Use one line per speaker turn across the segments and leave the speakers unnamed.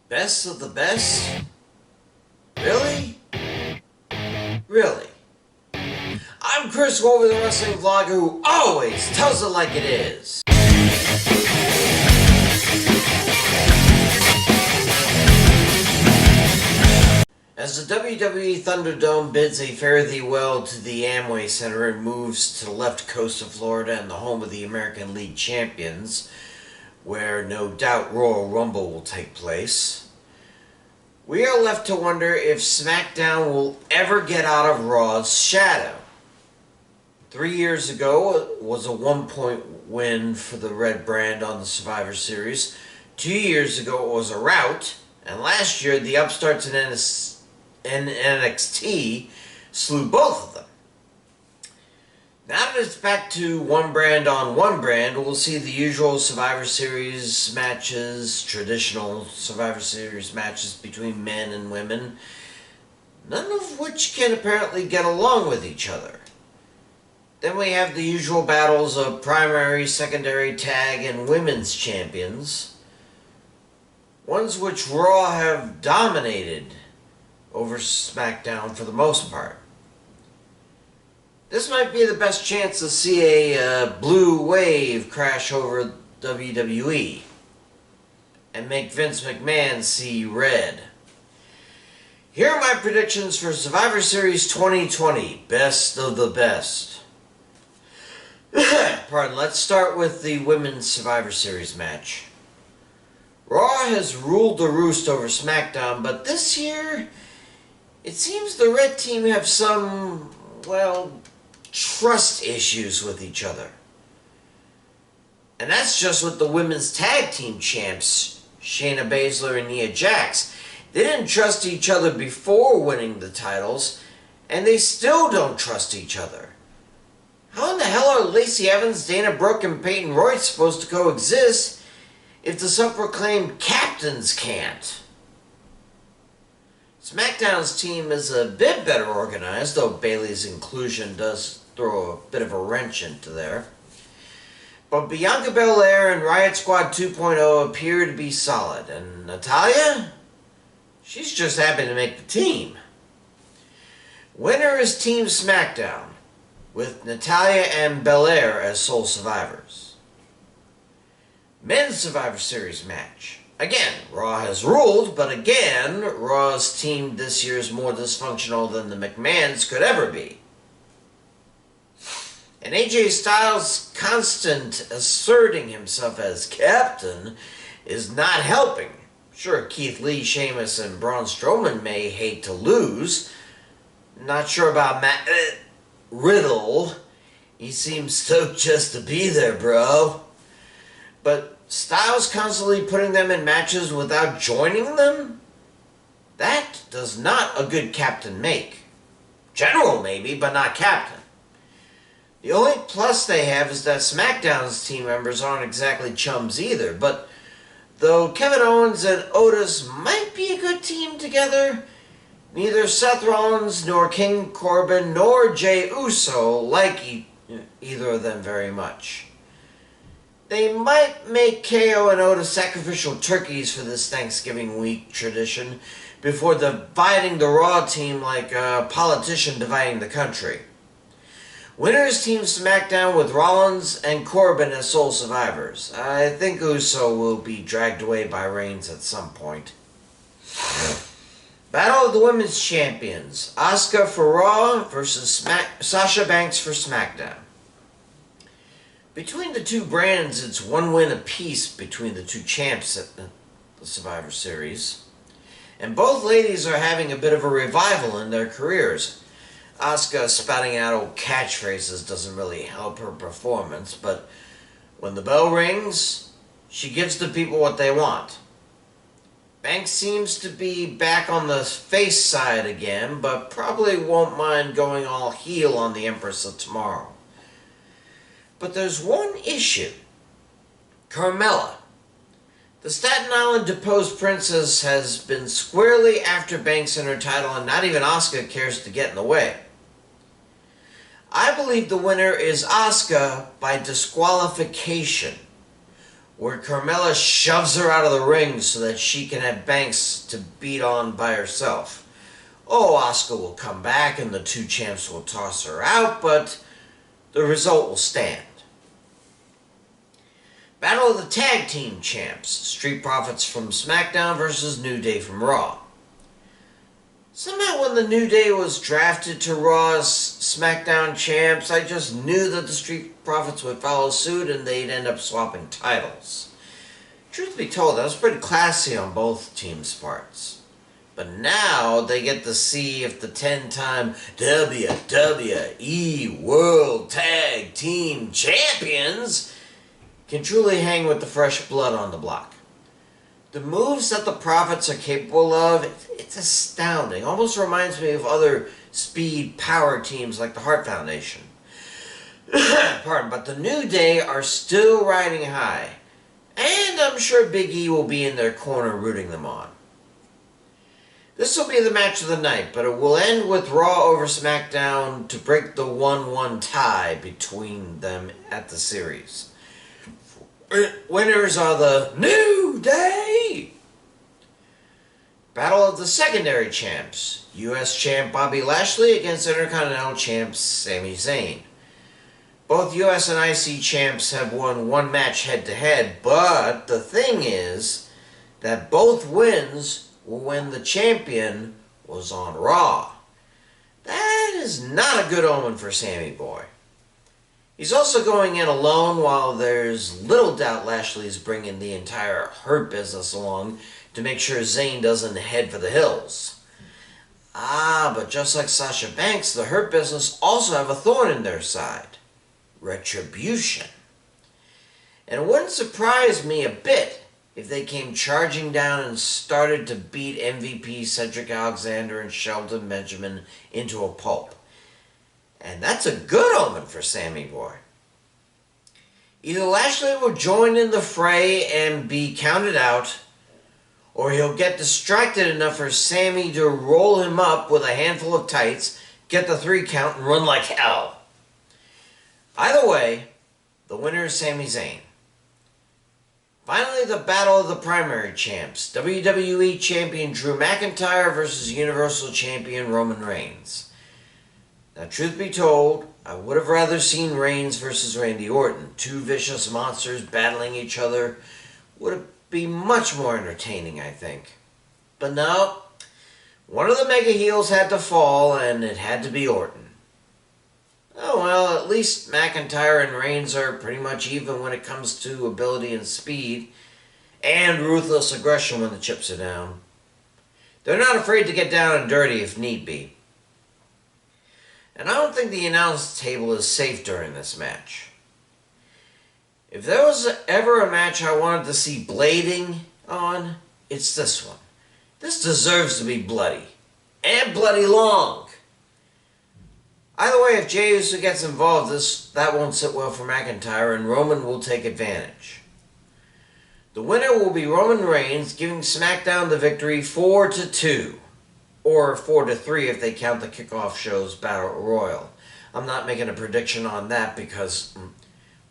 Best of the best? Really? Really? I'm Chris Wolvie, the wrestling vlogger who always tells it like it is. As the WWE Thunderdome bids a fare thee well to the Amway Center and moves to the left coast of Florida and the home of the American League Champions, where no doubt Royal Rumble will take place, we are left to wonder if SmackDown will ever get out of Raw's shadow. 3 years ago, it was a 1-point win for the Red Brand on the Survivor Series. 2 years ago, it was a rout. And last year, the upstarts in NXT slew both of them. Now that it's back to one brand on one brand, we'll see the usual Survivor Series matches, traditional Survivor Series matches between men and women, none of which can apparently get along with each other. Then we have the usual battles of primary, secondary, tag, and women's champions, ones which Raw have dominated over SmackDown for the most part. This might be the best chance to see a blue wave crash over WWE and make Vince McMahon see red. Here are my predictions for Survivor Series 2020, best of the best. Pardon, let's start with the Women's Survivor Series match. Raw has ruled the roost over SmackDown, but this year, it seems the Red Team have some, trust issues with each other. And that's just with the women's tag team champs, Shayna Baszler and Nia Jax. They didn't trust each other before winning the titles, and they still don't trust each other. How in the hell are Lacey Evans, Dana Brooke, and Peyton Royce supposed to coexist if the self-proclaimed captains can't? SmackDown's team is a bit better organized, though Bayley's inclusion does throw a bit of a wrench into there. But Bianca Belair and Riot Squad 2.0 appear to be solid, and Natalya? She's just happy to make the team. Winner is Team SmackDown, with Natalya and Belair as sole survivors. Men's Survivor Series match. Again, Raw has ruled, but again, Raw's team this year is more dysfunctional than the McMahons could ever be. And AJ Styles' constant asserting himself as captain is not helping. Sure, Keith Lee, Sheamus, and Braun Strowman may hate to lose. Not sure about Matt Riddle. He seems stoked just to be there, bro. But Styles constantly putting them in matches without joining them? That does not a good captain make. General maybe, but not captain. The only plus they have is that SmackDown's team members aren't exactly chums either, but though Kevin Owens and Otis might be a good team together, neither Seth Rollins nor King Corbin nor Jey Uso like either of them very much. They might make KO and Otis sacrificial turkeys for this Thanksgiving week tradition before dividing the Raw team like a politician dividing the country. Winners Team SmackDown with Rollins and Corbin as sole survivors. I think Uso will be dragged away by Reigns at some point. Battle of the Women's Champions. Asuka for Raw versus Sasha Banks for SmackDown. Between the two brands, it's one win apiece between the two champs at the Survivor Series. And both ladies are having a bit of a revival in their careers. Asuka spouting out old catchphrases doesn't really help her performance, but when the bell rings, she gives the people what they want. Banks seems to be back on the face side again, but probably won't mind going all heel on the Empress of Tomorrow. But there's one issue. Carmella. The Staten Island deposed princess has been squarely after Banks and her title, and not even Asuka cares to get in the way. I believe the winner is Asuka by disqualification. where Carmella shoves her out of the ring so that she can have Banks to beat on by herself. Oh, Asuka will come back and the two champs will toss her out, but the result will stand. Battle of the Tag Team Champs. Street Profits from SmackDown versus New Day from Raw. Somehow when the New Day was drafted to Raw as SmackDown Champs, I just knew that the Street Profits would follow suit and they'd end up swapping titles. Truth be told, that was pretty classy on both teams' parts. But now they get to see if the 10-time WWE World Tag Team Champions can truly hang with the fresh blood on the block. The moves that the Profits are capable of, it's astounding. Almost reminds me of other speed power teams like the Hart Foundation. Pardon, but the New Day are still riding high. And I'm sure Big E will be in their corner rooting them on. This will be the match of the night, but it will end with Raw over SmackDown to break the 1-1 tie between them at the series. Winners are the New Day! Battle of the Secondary Champs. U.S. Champ Bobby Lashley against Intercontinental Champ Sami Zayn. Both U.S. and IC Champs have won one match head-to-head, but the thing is that both wins when the champion was on Raw. That is not a good omen for Sammy Boy. He's also going in alone while there's little doubt Lashley's bringing the entire Hurt Business along to make sure Zayn doesn't head for the hills. But just like Sasha Banks, the Hurt Business also have a thorn in their side. Retribution. And it wouldn't surprise me a bit if they came charging down and started to beat MVP Cedric Alexander and Shelton Benjamin into a pulp. And that's a good omen for Sammy Boy. Either Lashley will join in the fray and be counted out, or he'll get distracted enough for Sammy to roll him up with a handful of tights, get the 3 count, and run like hell. Either way, the winner is Sami Zayn. Finally, the Battle of the Primary Champs. WWE Champion Drew McIntyre versus Universal Champion Roman Reigns. Now, truth be told, I would have rather seen Reigns versus Randy Orton. Two vicious monsters battling each other would be much more entertaining, I think. But no, one of the mega heels had to fall, and it had to be Orton. Oh well, at least McIntyre and Reigns are pretty much even when it comes to ability and speed, and ruthless aggression when the chips are down. They're not afraid to get down and dirty if need be. And I don't think the announce table is safe during this match. If there was ever a match I wanted to see blading on, it's this one. This deserves to be bloody. And bloody long. Either way, if Jey Uso gets involved, that won't sit well for McIntyre, and Roman will take advantage. The winner will be Roman Reigns, giving SmackDown the victory 4-2. Or 4-3 if they count the kickoff show's Battle Royal. I'm not making a prediction on that because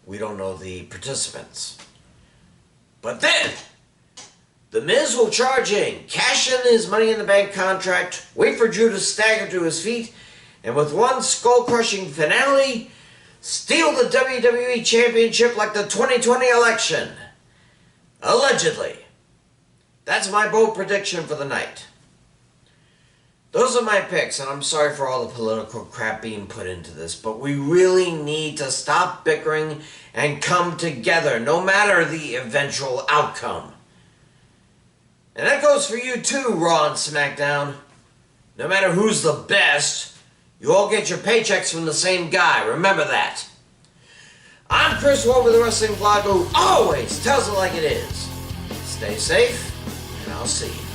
we don't know the participants. But then, The Miz will charge in, cash in his Money in the Bank contract, wait for Drew to stagger to his feet, and with one skull-crushing finale, steal the WWE Championship like the 2020 election. Allegedly. That's my bold prediction for the night. Those are my picks, and I'm sorry for all the political crap being put into this, but we really need to stop bickering and come together, no matter the eventual outcome. And that goes for you too, Raw and SmackDown. No matter who's the best, you all get your paychecks from the same guy. Remember that. I'm Chris Wolvie, the Wrestling Blog, who always tells it like it is. Stay safe, and I'll see you.